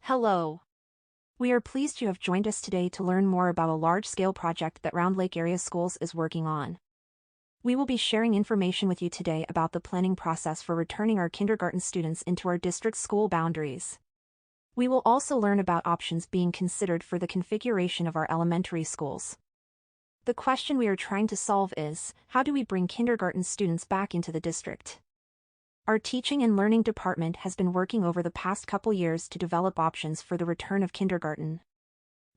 Hello. We are pleased you have joined us today to learn more about a large-scale project that Round Lake Area Schools is working on. We will be sharing information with you today about the planning process for returning our kindergarten students into our district school boundaries. We will also learn about options being considered for the configuration of our elementary schools. The question we are trying to solve is, how do we bring kindergarten students back into the district? Our Teaching and Learning Department has been working over the past couple years to develop options for the return of kindergarten.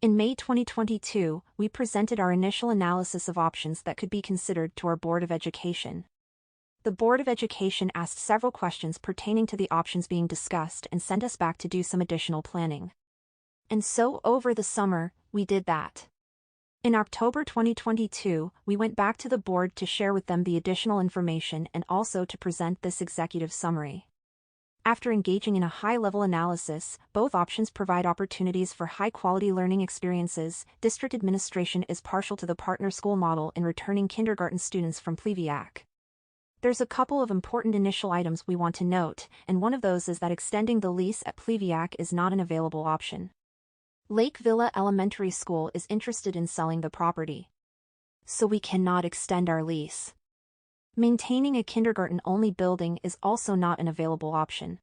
In May 2022, we presented our initial analysis of options that could be considered to our Board of Education. The Board of Education asked several questions pertaining to the options being discussed and sent us back to do some additional planning. And so, over the summer, we did that. In October 2022, we went back to the board to share with them the additional information and also to present this executive summary. After engaging in a high-level analysis, both options provide opportunities for high-quality learning experiences. District administration is partial to the partner school model in returning kindergarten students from Pliviac. There's a couple of important initial items we want to note, and one of those is that extending the lease at Pliviac is not an available option. Lake Villa Elementary School is interested in selling the property, so we cannot extend our lease. Maintaining a kindergarten-only building is also not an available option.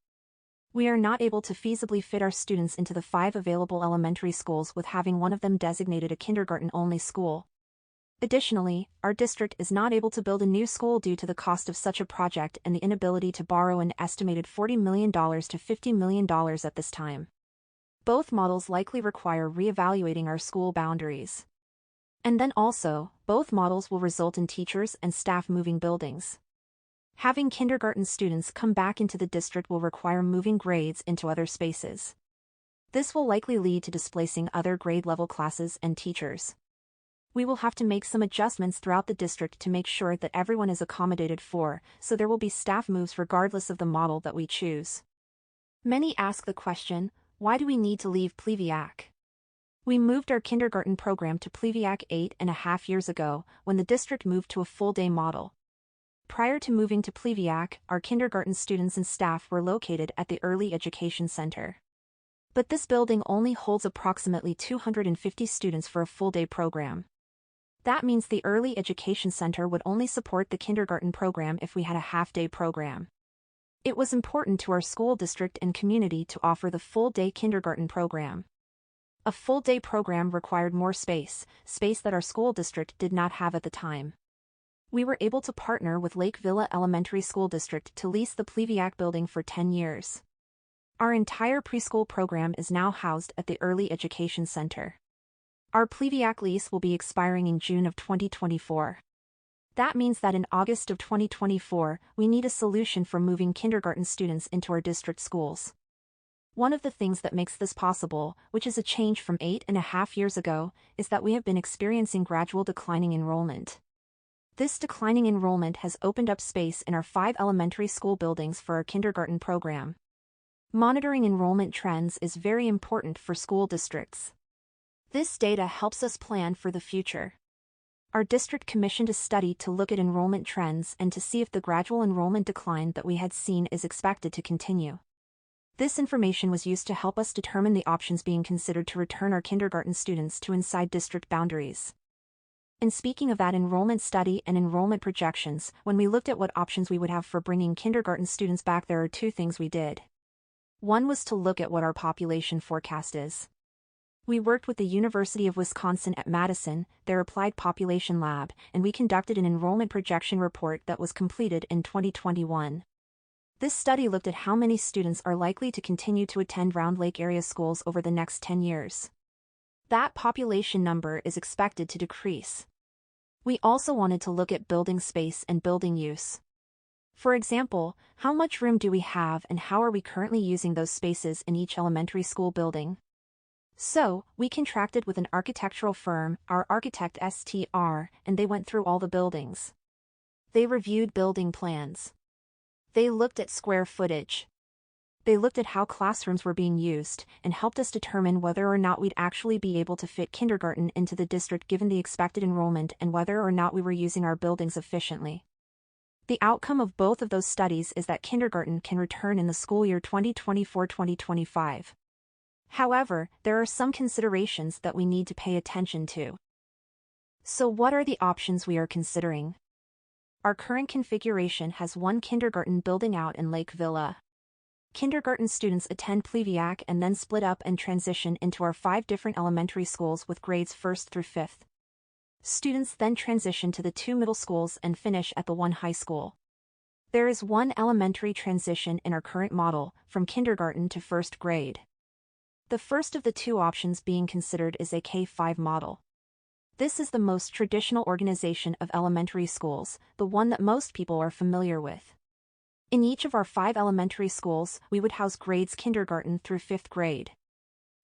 We are not able to feasibly fit our students into the 5 available elementary schools with having one of them designated a kindergarten-only school. Additionally, our district is not able to build a new school due to the cost of such a project and the inability to borrow an estimated $40 million to $50 million at this time. Both models likely require reevaluating our school boundaries. And then also, both models will result in teachers and staff moving buildings. Having kindergarten students come back into the district will require moving grades into other spaces. This will likely lead to displacing other grade-level classes and teachers. We will have to make some adjustments throughout the district to make sure that everyone is accommodated for, so there will be staff moves regardless of the model that we choose. Many ask the question, why do we need to leave Pliviac? We moved our kindergarten program to Pliviac 8.5 years ago, when the district moved to a full-day model. Prior to moving to Pliviac, our kindergarten students and staff were located at the Early Education Center. But this building only holds approximately 250 students for a full-day program. That means the Early Education Center would only support the kindergarten program if we had a half-day program. It was important to our school district and community to offer the full-day kindergarten program. A full-day program required more space that our school district did not have at the time. We were able to partner with Lake Villa Elementary School District to lease the Pliviac building for 10 years. Our entire preschool program is now housed at the Early Education Center. Our Pliviac lease will be expiring in June of 2024. That means that in August of 2024, we need a solution for moving kindergarten students into our district schools. One of the things that makes this possible, which is a change from 8.5 years ago, is that we have been experiencing gradual declining enrollment. This declining enrollment has opened up space in our 5 elementary school buildings for our kindergarten program. Monitoring enrollment trends is very important for school districts. This data helps us plan for the future. Our district commissioned a study to look at enrollment trends and to see if the gradual enrollment decline that we had seen is expected to continue. This information was used to help us determine the options being considered to return our kindergarten students to inside district boundaries. And speaking of that enrollment study and enrollment projections, when we looked at what options we would have for bringing kindergarten students back, there are 2 things we did. One was to look at what our population forecast is. We worked with the University of Wisconsin at Madison, their Applied Population Lab, and we conducted an enrollment projection report that was completed in 2021. This study looked at how many students are likely to continue to attend Round Lake area schools over the next 10 years. That population number is expected to decrease. We also wanted to look at building space and building use. For example, how much room do we have and how are we currently using those spaces in each elementary school building? So, we contracted with an architectural firm, our architect STR, and they went through all the buildings. They reviewed building plans. They looked at square footage. They looked at how classrooms were being used and helped us determine whether or not we'd actually be able to fit kindergarten into the district given the expected enrollment and whether or not we were using our buildings efficiently. The outcome of both of those studies is that kindergarten can return in the school year 2024-2025. However, there are some considerations that we need to pay attention to. So what are the options we are considering? Our current configuration has one kindergarten building out in Lake Villa. Kindergarten students attend Pliviac and then split up and transition into our 5 different elementary schools with grades 1st through 5th. Students then transition to the 2 middle schools and finish at the 1 high school. There is one elementary transition in our current model, from kindergarten to 1st grade. The first of the 2 options being considered is a K-5 model. This is the most traditional organization of elementary schools, the one that most people are familiar with. In each of our 5 elementary schools, we would house grades kindergarten through 5th grade.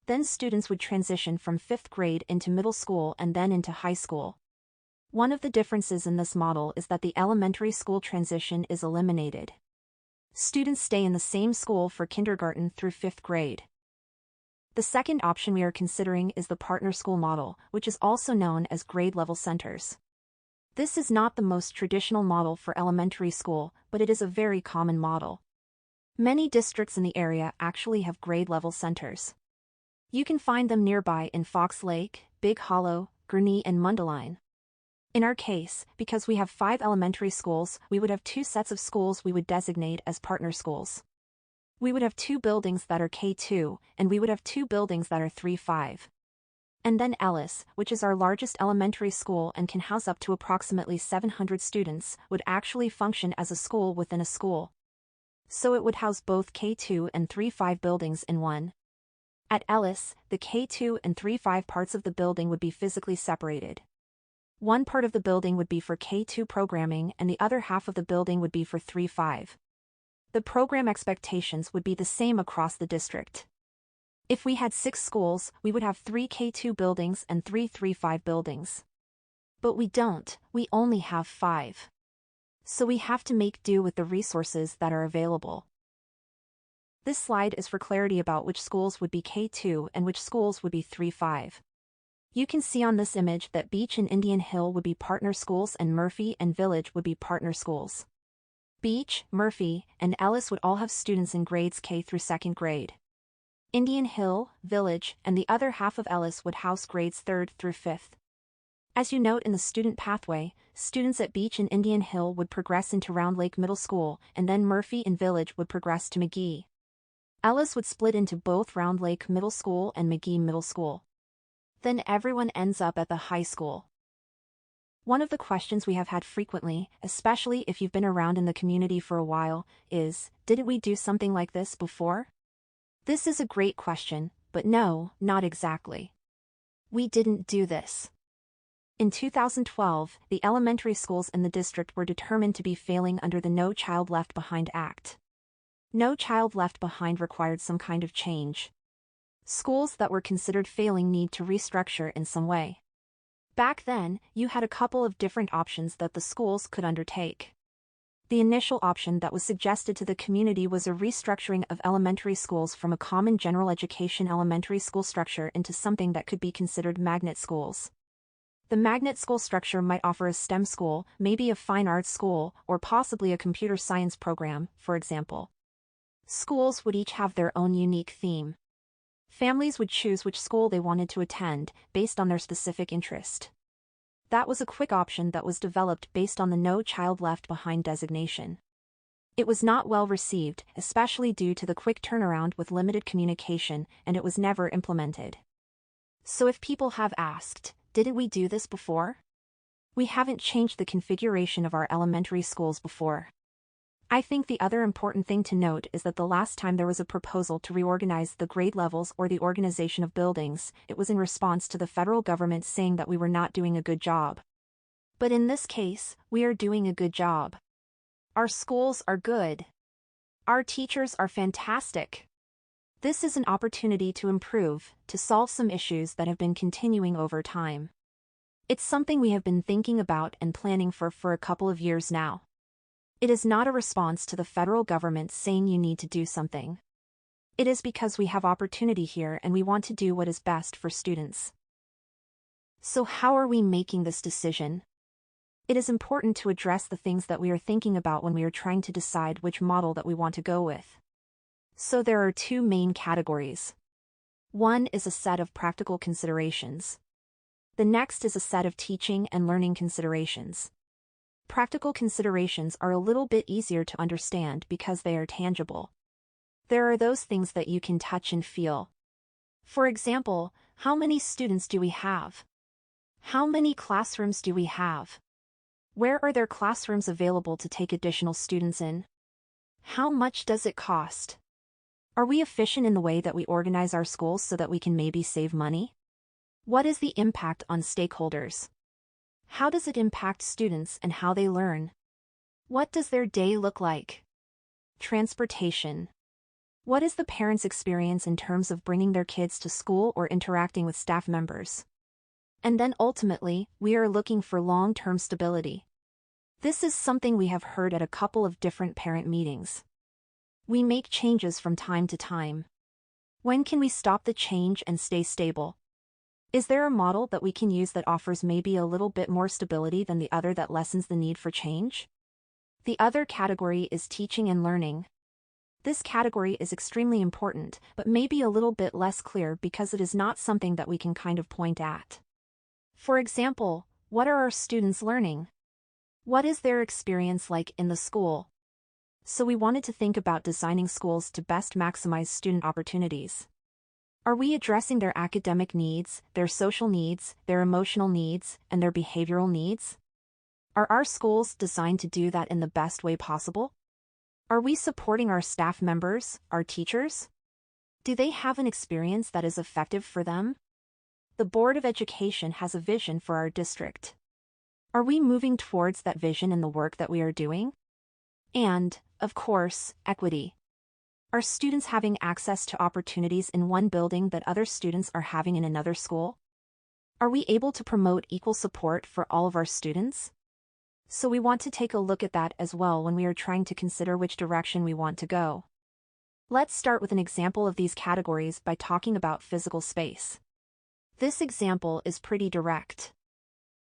Then students would transition from 5th grade into middle school and then into high school. One of the differences in this model is that the elementary school transition is eliminated. Students stay in the same school for kindergarten through 5th grade. The second option we are considering is the partner school model, which is also known as grade level centers. This is not the most traditional model for elementary school, but it is a very common model. Many districts in the area actually have grade level centers. You can find them nearby in Fox Lake, Big Hollow, Gurnee and Mundelein. In our case, because we have 5 elementary schools, we would have 2 sets of schools we would designate as partner schools. We would have 2 buildings that are K2, and we would have 2 buildings that are 3-5. And then Ellis, which is our largest elementary school and can house up to approximately 700 students, would actually function as a school within a school. So it would house both K2 and 3-5 buildings in one. At Ellis, the K2 and 3-5 parts of the building would be physically separated. One part of the building would be for K2 programming and the other half of the building would be for 3-5. The program expectations would be the same across the district. If we had 6 schools, we would have 3 K2 buildings and 3 3-5 buildings. But we don't, we only have 5. So we have to make do with the resources that are available. This slide is for clarity about which schools would be K2 and which schools would be 3-5. You can see on this image that Beach and Indian Hill would be partner schools and Murphy and Village would be partner schools. Beach, Murphy, and Ellis would all have students in grades K through 2nd grade. Indian Hill, Village, and the other half of Ellis would house grades 3rd through 5th. As you note in the student pathway, students at Beach and Indian Hill would progress into Round Lake Middle School, and then Murphy and Village would progress to McGee. Ellis would split into both Round Lake Middle School and McGee Middle School. Then everyone ends up at the high school. One of the questions we have had frequently, especially if you've been around in the community for a while, is, didn't we do something like this before? This is a great question, but no, not exactly. We didn't do this. In 2012, the elementary schools in the district were determined to be failing under the No Child Left Behind Act. No Child Left Behind required some kind of change. Schools that were considered failing need to restructure in some way. Back then, you had a couple of different options that the schools could undertake. The initial option that was suggested to the community was a restructuring of elementary schools from a common general education elementary school structure into something that could be considered magnet schools. The magnet school structure might offer a STEM school, maybe a fine arts school, or possibly a computer science program, for example. Schools would each have their own unique theme. Families would choose which school they wanted to attend, based on their specific interest. That was a quick option that was developed based on the No Child Left Behind designation. It was not well received, especially due to the quick turnaround with limited communication, and it was never implemented. So if people have asked, didn't we do this before? We haven't changed the configuration of our elementary schools before. I think the other important thing to note is that the last time there was a proposal to reorganize the grade levels or the organization of buildings, it was in response to the federal government saying that we were not doing a good job. But in this case, we are doing a good job. Our schools are good. Our teachers are fantastic. This is an opportunity to improve, to solve some issues that have been continuing over time. It's something we have been thinking about and planning for a couple of years now. It is not a response to the federal government saying you need to do something. It is because we have opportunity here and we want to do what is best for students. So how are we making this decision? It is important to address the things that we are thinking about when we are trying to decide which model that we want to go with. So there are 2 main categories. One is a set of practical considerations. The next is a set of teaching and learning considerations. Practical considerations are a little bit easier to understand because they are tangible. There are those things that you can touch and feel. For example, how many students do we have? How many classrooms do we have? Where are there classrooms available to take additional students in? How much does it cost? Are we efficient in the way that we organize our schools so that we can maybe save money? What is the impact on stakeholders? How does it impact students and how they learn? What does their day look like? Transportation. What is the parents' experience in terms of bringing their kids to school or interacting with staff members? And then ultimately, we are looking for long-term stability. This is something we have heard at a couple of different parent meetings. We make changes from time to time. When can we stop the change and stay stable? Is there a model that we can use that offers maybe a little bit more stability than the other that lessens the need for change? The other category is teaching and learning. This category is extremely important, but maybe a little bit less clear because it is not something that we can kind of point at. For example, what are our students learning? What is their experience like in the school? So we wanted to think about designing schools to best maximize student opportunities. Are we addressing their academic needs, their social needs, their emotional needs, and their behavioral needs? Are our schools designed to do that in the best way possible? Are we supporting our staff members, our teachers? Do they have an experience that is effective for them? The Board of Education has a vision for our district. Are we moving towards that vision in the work that we are doing? And, of course, equity. Are students having access to opportunities in one building that other students are having in another school? Are we able to promote equal support for all of our students? So we want to take a look at that as well when we are trying to consider which direction we want to go. Let's start with an example of these categories by talking about physical space. This example is pretty direct.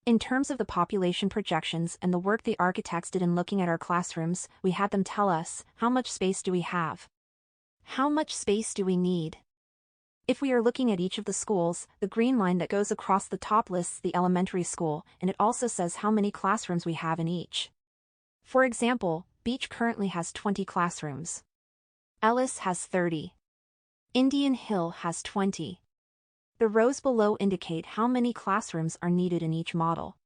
In terms of the population projections and the work the architects did in looking at our classrooms, we had them tell us, how much space do we have? How much space do we need? If we are looking at each of the schools, the green line that goes across the top lists the elementary school, and it also says how many classrooms we have in each. For example, Beach currently has 20 classrooms. Ellis has 30. Indian Hill has 20. The rows below indicate how many classrooms are needed in each model.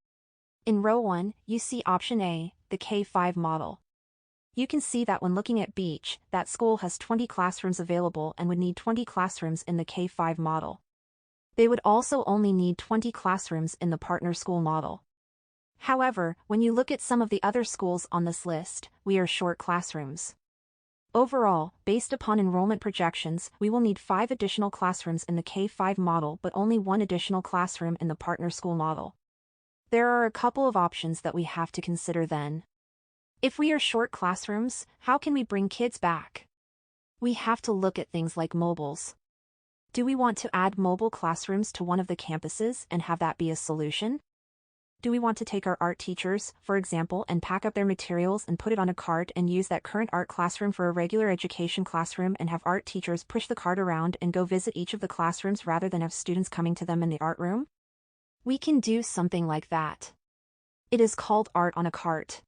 In row 1, you see option A, the K-5 model. You can see that when looking at Beach, that school has 20 classrooms available and would need 20 classrooms in the K-5 model. They would also only need 20 classrooms in the partner school model. However, when you look at some of the other schools on this list, we are short classrooms. Overall, based upon enrollment projections, we will need 5 additional classrooms in the K-5 model but only 1 additional classroom in the partner school model. There are a couple of options that we have to consider then. If we are short classrooms, how can we bring kids back? We have to look at things like mobiles. Do we want to add mobile classrooms to one of the campuses and have that be a solution? Do we want to take our art teachers, for example, and pack up their materials and put it on a cart and use that current art classroom for a regular education classroom and have art teachers push the cart around and go visit each of the classrooms rather than have students coming to them in the art room? We can do something like that. It is called art on a cart.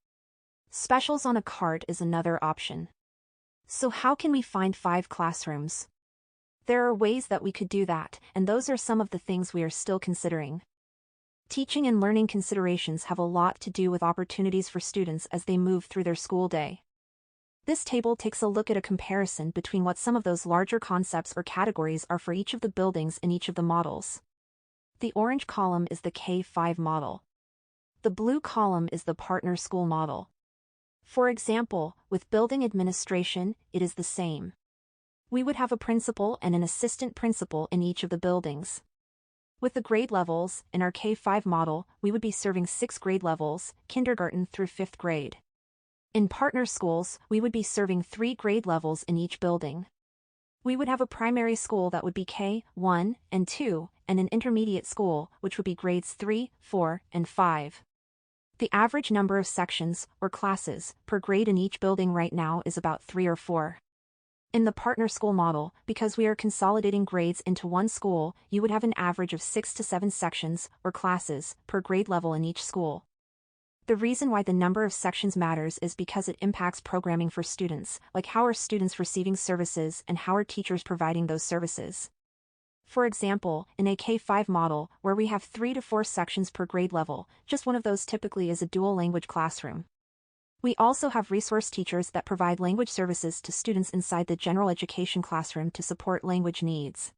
Specials on a cart is another option. So how can we find 5 classrooms? There are ways that we could do that, and those are some of the things we are still considering. Teaching and learning considerations have a lot to do with opportunities for students as they move through their school day. This table takes a look at a comparison between what some of those larger concepts or categories are for each of the buildings in each of the models. The orange column is the K-5 model. The blue column is the partner school model. For example, with building administration, it is the same. We would have a principal and an assistant principal in each of the buildings. With the grade levels, in our K-5 model, we would be serving 6 grade levels, kindergarten through 5th grade. In partner schools, we would be serving 3 grade levels in each building. We would have a primary school that would be K-1 and 2, and an intermediate school, which would be grades 3, 4, and 5. The average number of sections, or classes, per grade in each building right now is about 3 or 4. In the partner school model, because we are consolidating grades into one school, you would have an average of 6 to 7 sections, or classes, per grade level in each school. The reason why the number of sections matters is because it impacts programming for students, like how are students receiving services and how are teachers providing those services. For example, in a K-5 model, where we have 3 to 4 sections per grade level, just one of those typically is a dual language classroom. We also have resource teachers that provide language services to students inside the general education classroom to support language needs.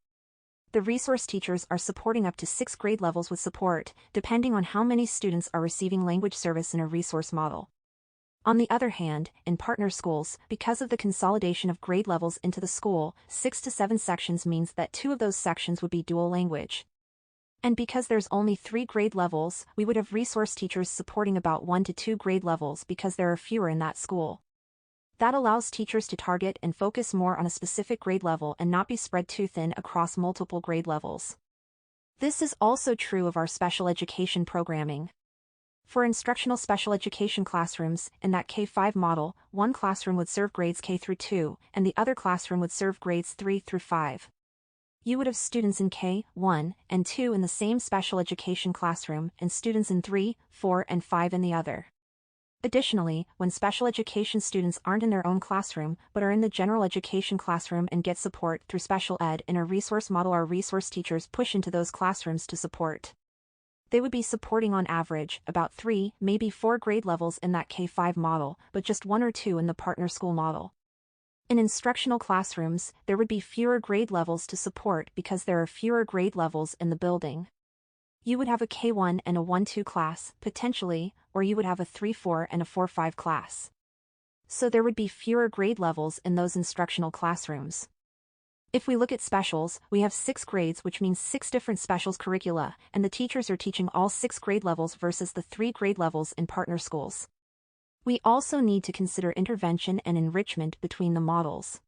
The resource teachers are supporting up to 6 grade levels with support, depending on how many students are receiving language service in a resource model. On the other hand, in partner schools, because of the consolidation of grade levels into the school, 6 to 7 sections means that 2 of those sections would be dual language. And because there's only 3 grade levels, we would have resource teachers supporting about 1 to 2 grade levels because there are fewer in that school. That allows teachers to target and focus more on a specific grade level and not be spread too thin across multiple grade levels. This is also true of our special education programming. For instructional special education classrooms, in that K-5 model, one classroom would serve grades K through 2, and the other classroom would serve grades 3 through 5. You would have students in K-1 and 2 in the same special education classroom and students in 3, 4, and 5 in the other. Additionally, when special education students aren't in their own classroom but are in the general education classroom and get support through special ed in a resource model, our resource teachers push into those classrooms to support. They would be supporting on average about 3, maybe 4 grade levels in that K-5 model, but just 1 or 2 in the partner school model. In instructional classrooms, there would be fewer grade levels to support because there are fewer grade levels in the building. You would have a K-1 and a 1-2 class, potentially, or you would have a 3-4 and a 4-5 class. So there would be fewer grade levels in those instructional classrooms. If we look at specials, we have 6 grades, which means 6 different specials curricula, and the teachers are teaching all 6 grade levels versus the 3 grade levels in partner schools. We also need to consider intervention and enrichment between the models.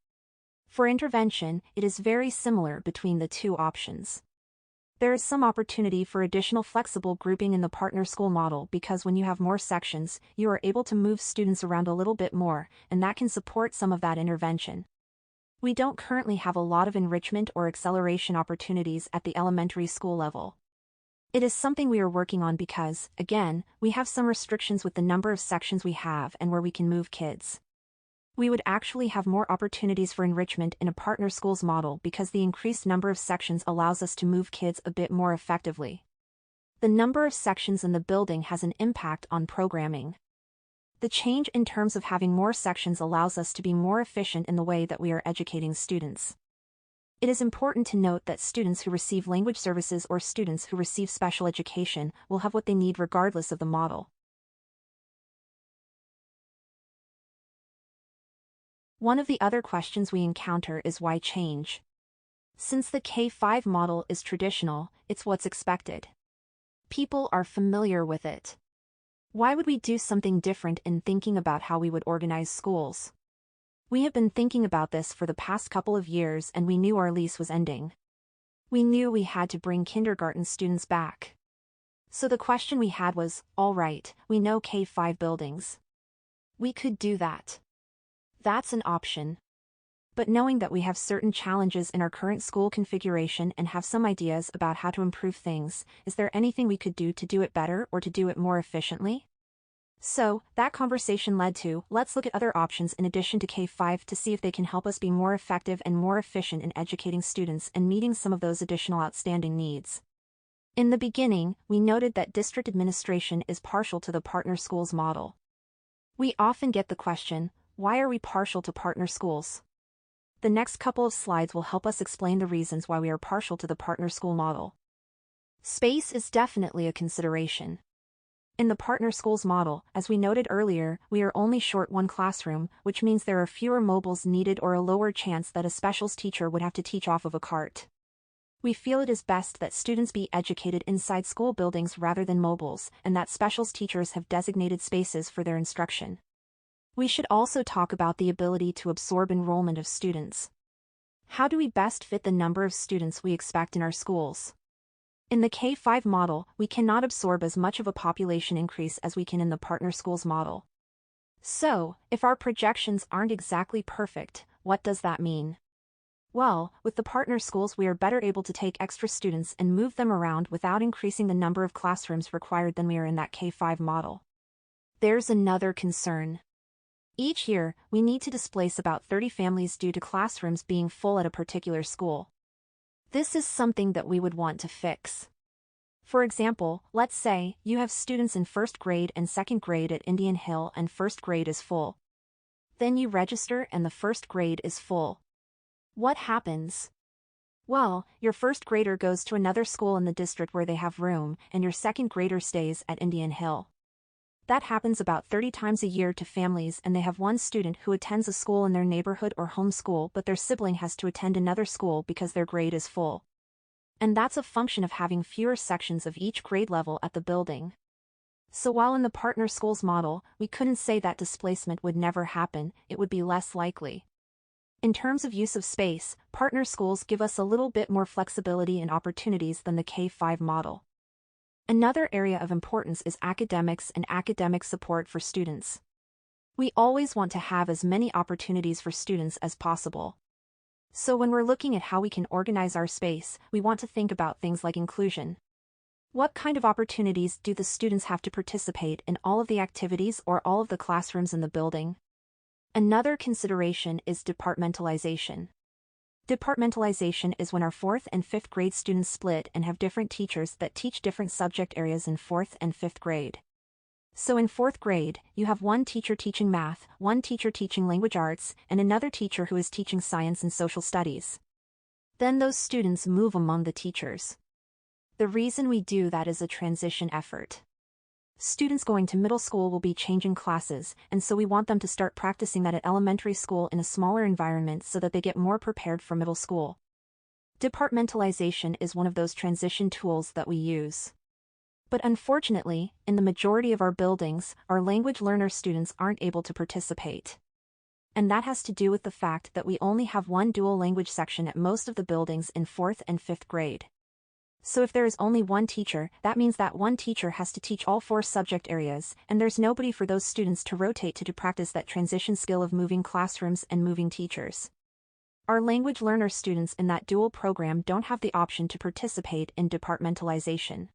For intervention, it is very similar between the two options. There is some opportunity for additional flexible grouping in the partner school model because when you have more sections, you are able to move students around a little bit more, and that can support some of that intervention. We don't currently have a lot of enrichment or acceleration opportunities at the elementary school level. It is something we are working on because, again, we have some restrictions with the number of sections we have and where we can move kids. We would actually have more opportunities for enrichment in a partner schools model because the increased number of sections allows us to move kids a bit more effectively. The number of sections in the building has an impact on programming. The change in terms of having more sections allows us to be more efficient in the way that we are educating students. It is important to note that students who receive language services or students who receive special education will have what they need regardless of the model. One of the other questions we encounter is why change? Since the K-5 model is traditional, it's what's expected. People are familiar with it. Why would we do something different in thinking about how we would organize schools? We have been thinking about this for the past couple of years and we knew our lease was ending. We knew we had to bring kindergarten students back. So the question we had was, all right, we know K-5 buildings. We could do that. That's an option. But knowing that we have certain challenges in our current school configuration and have some ideas about how to improve things, is there anything we could do to do it better or to do it more efficiently? So, that conversation led to, let's look at other options in addition to K-5 to see if they can help us be more effective and more efficient in educating students and meeting some of those additional outstanding needs. In the beginning, we noted that district administration is partial to the partner schools model. We often get the question, why are we partial to partner schools? The next couple of slides will help us explain the reasons why we are partial to the partner school model. Space is definitely a consideration. In the partner schools model, as we noted earlier, we are only short one classroom, which means there are fewer mobiles needed or a lower chance that a specials teacher would have to teach off of a cart. We feel it is best that students be educated inside school buildings rather than mobiles, and that specials teachers have designated spaces for their instruction. We should also talk about the ability to absorb enrollment of students. How do we best fit the number of students we expect in our schools? In the K-5 model, we cannot absorb as much of a population increase as we can in the partner schools model. So, if our projections aren't exactly perfect, what does that mean? Well, with the partner schools we are better able to take extra students and move them around without increasing the number of classrooms required than we are in that K-5 model. There's another concern. Each year, we need to displace about 30 families due to classrooms being full at a particular school. This is something that we would want to fix. For example, let's say you have students in first grade and second grade at Indian Hill and first grade is full. Then you register and the first grade is full. What happens? Well, your first grader goes to another school in the district where they have room, and your second grader stays at Indian Hill. That happens about 30 times a year to families, and they have one student who attends a school in their neighborhood or home school, but their sibling has to attend another school because their grade is full. And that's a function of having fewer sections of each grade level at the building. So while in the partner schools model, we couldn't say that displacement would never happen, it would be less likely. In terms of use of space, partner schools give us a little bit more flexibility and opportunities than the K-5 model. Another area of importance is academics and academic support for students. We always want to have as many opportunities for students as possible. So when we're looking at how we can organize our space, we want to think about things like inclusion. What kind of opportunities do the students have to participate in all of the activities or all of the classrooms in the building? Another consideration is departmentalization. Departmentalization is when our 4th and 5th grade students split and have different teachers that teach different subject areas in 4th and 5th grade. So in 4th grade, you have one teacher teaching math, one teacher teaching language arts, and another teacher who is teaching science and social studies. Then those students move among the teachers. The reason we do that is a transition effort. Students going to middle school will be changing classes, and so we want them to start practicing that at elementary school in a smaller environment so that they get more prepared for middle school. Departmentalization is one of those transition tools that we use. But unfortunately, in the majority of our buildings, our language learner students aren't able to participate. And that has to do with the fact that we only have one dual language section at most of the buildings in 4th and 5th grade. So if there is only one teacher, that means that one teacher has to teach all 4 subject areas, and there's nobody for those students to rotate to practice that transition skill of moving classrooms and moving teachers. Our language learner students in that dual program don't have the option to participate in departmentalization.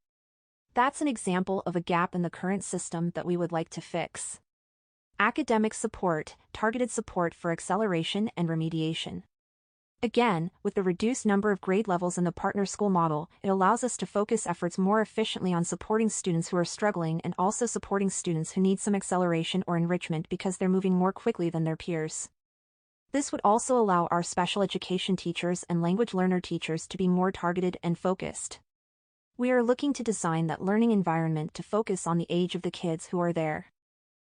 That's an example of a gap in the current system that we would like to fix. Academic support, targeted support for acceleration and remediation. Again, with the reduced number of grade levels in the partner school model, it allows us to focus efforts more efficiently on supporting students who are struggling and also supporting students who need some acceleration or enrichment because they're moving more quickly than their peers. This would also allow our special education teachers and language learner teachers to be more targeted and focused. We are looking to design that learning environment to focus on the age of the kids who are there.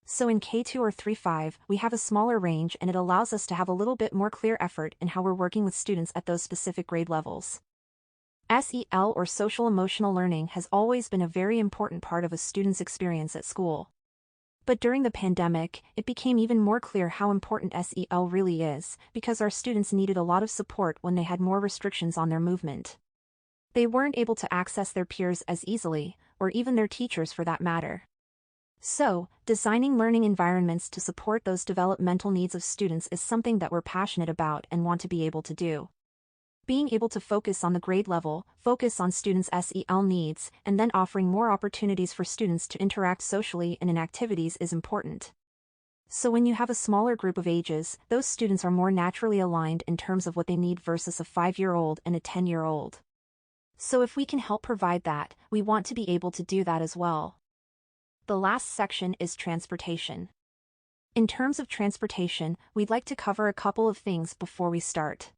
So in K2 or 3-5, we have a smaller range and it allows us to have a little bit more clear effort in how we're working with students at those specific grade levels. SEL or social emotional learning has always been a very important part of a student's experience at school. But during the pandemic, it became even more clear how important SEL really is, because our students needed a lot of support when they had more restrictions on their movement. They weren't able to access their peers as easily, or even their teachers for that matter. So, designing learning environments to support those developmental needs of students is something that we're passionate about and want to be able to do. Being able to focus on the grade level, focus on students' SEL needs, and then offering more opportunities for students to interact socially and in activities is important. So when you have a smaller group of ages, those students are more naturally aligned in terms of what they need versus a 5-year-old and a 10-year-old. So if we can help provide that, we want to be able to do that as well. The last section is transportation. In terms of transportation, we'd like to cover a couple of things before we start.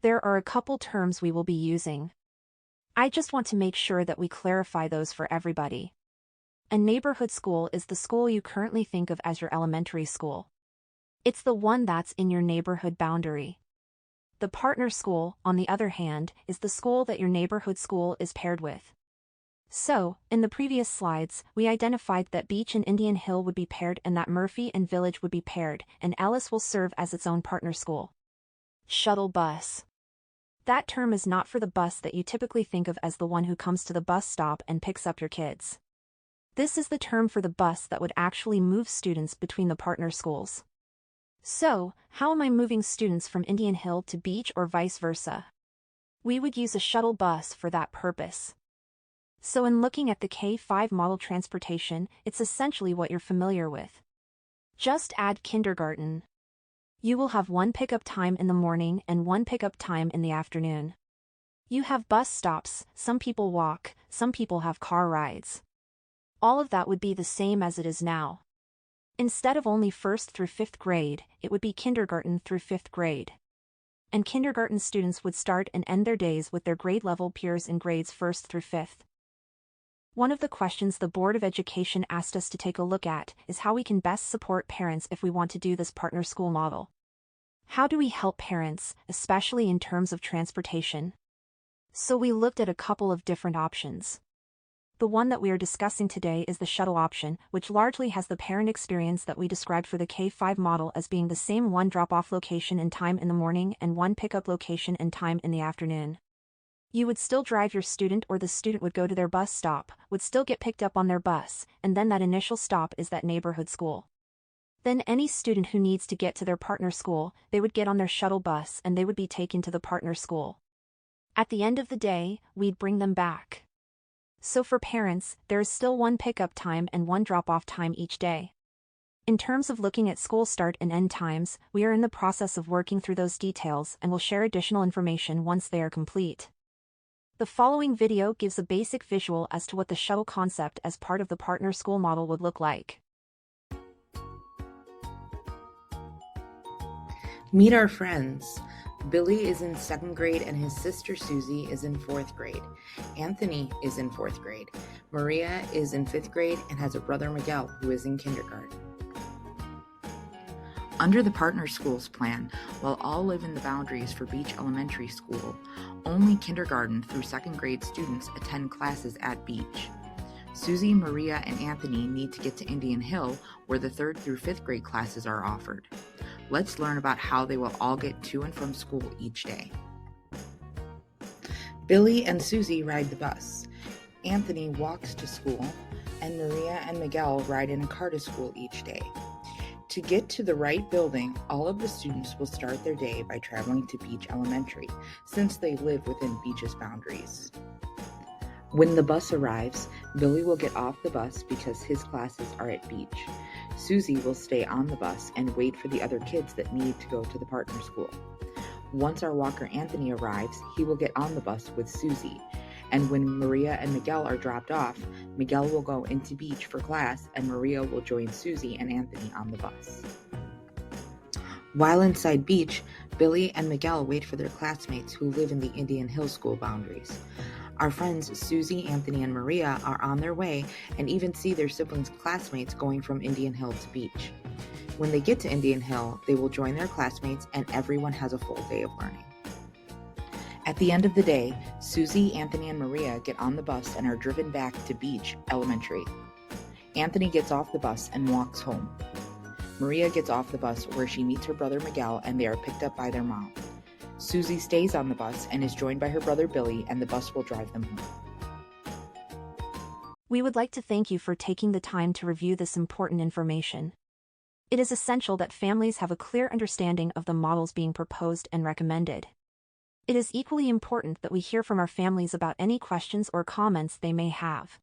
There are a couple terms we will be using. I just want to make sure that we clarify those for everybody. A neighborhood school is the school you currently think of as your elementary school. It's the one that's in your neighborhood boundary. The partner school, on the other hand, is the school that your neighborhood school is paired with. So, in the previous slides, we identified that Beach and Indian Hill would be paired and that Murphy and Village would be paired, and Ellis will serve as its own partner school. Shuttle bus. That term is not for the bus that you typically think of as the one who comes to the bus stop and picks up your kids. This is the term for the bus that would actually move students between the partner schools. So, how am I moving students from Indian Hill to Beach or vice versa? We would use a shuttle bus for that purpose. So in looking at the K-5 model transportation, it's essentially what you're familiar with. Just add kindergarten. You will have one pickup time in the morning and one pickup time in the afternoon. You have bus stops, some people walk, some people have car rides. All of that would be the same as it is now. Instead of only 1st through 5th grade, it would be kindergarten through 5th grade. And kindergarten students would start and end their days with their grade level peers in grades 1st through 5th. One of the questions the Board of Education asked us to take a look at is how we can best support parents if we want to do this partner school model. How do we help parents, especially in terms of transportation? So we looked at a couple of different options. The one that we are discussing today is the shuttle option, which largely has the parent experience that we described for the K-5 model as being the same one drop-off location and time in the morning and one pickup location and time in the afternoon. You would still drive your student, or the student would go to their bus stop, would still get picked up on their bus, and then that initial stop is that neighborhood school. Then any student who needs to get to their partner school, they would get on their shuttle bus and they would be taken to the partner school. At the end of the day, we'd bring them back. So for parents, there is still one pickup time and one drop-off time each day. In terms of looking at school start and end times, we are in the process of working through those details and will share additional information once they are complete. The following video gives a basic visual as to what the shuttle concept as part of the partner school model would look like. Meet our friends. Billy is in 2nd grade and his sister Susie is in 4th grade. Anthony is in 4th grade. Maria is in 5th grade and has a brother Miguel who is in kindergarten. Under the Partner Schools plan, while all live in the boundaries for Beach Elementary School, only kindergarten through 2nd grade students attend classes at Beach. Susie, Maria, and Anthony need to get to Indian Hill, where the 3rd through 5th grade classes are offered. Let's learn about how they will all get to and from school each day. Billy and Susie ride the bus. Anthony walks to school, and Maria and Miguel ride in a car to school each day. To get to the right building, all of the students will start their day by traveling to Beach Elementary, since they live within Beach's boundaries. When the bus arrives, Billy will get off the bus because his classes are at Beach. Susie will stay on the bus and wait for the other kids that need to go to the partner school. Once our walker Anthony arrives, he will get on the bus with Susie. And when Maria and Miguel are dropped off, Miguel will go into Beach for class and Maria will join Susie and Anthony on the bus. While inside Beach, Billy and Miguel wait for their classmates who live in the Indian Hill school boundaries. Our friends Susie, Anthony, and Maria are on their way and even see their siblings' classmates going from Indian Hill to Beach. When they get to Indian Hill, they will join their classmates and everyone has a full day of learning. At the end of the day, Susie, Anthony, and Maria get on the bus and are driven back to Beach Elementary. Anthony gets off the bus and walks home. Maria gets off the bus where she meets her brother Miguel and they are picked up by their mom. Susie stays on the bus and is joined by her brother Billy, and the bus will drive them home. We would like to thank you for taking the time to review this important information. It is essential that families have a clear understanding of the models being proposed and recommended. It is equally important that we hear from our families about any questions or comments they may have.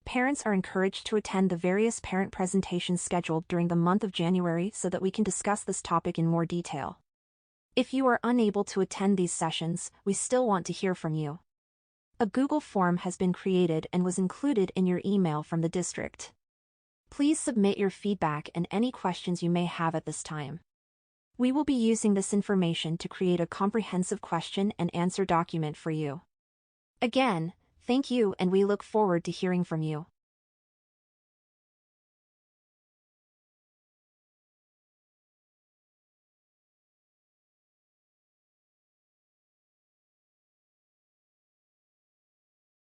Parents are encouraged to attend the various parent presentations scheduled during the month of January so that we can discuss this topic in more detail. If you are unable to attend these sessions, we still want to hear from you. A Google form has been created and was included in your email from the district. Please submit your feedback and any questions you may have at this time. We will be using this information to create a comprehensive question and answer document for you. Again, thank you and we look forward to hearing from you.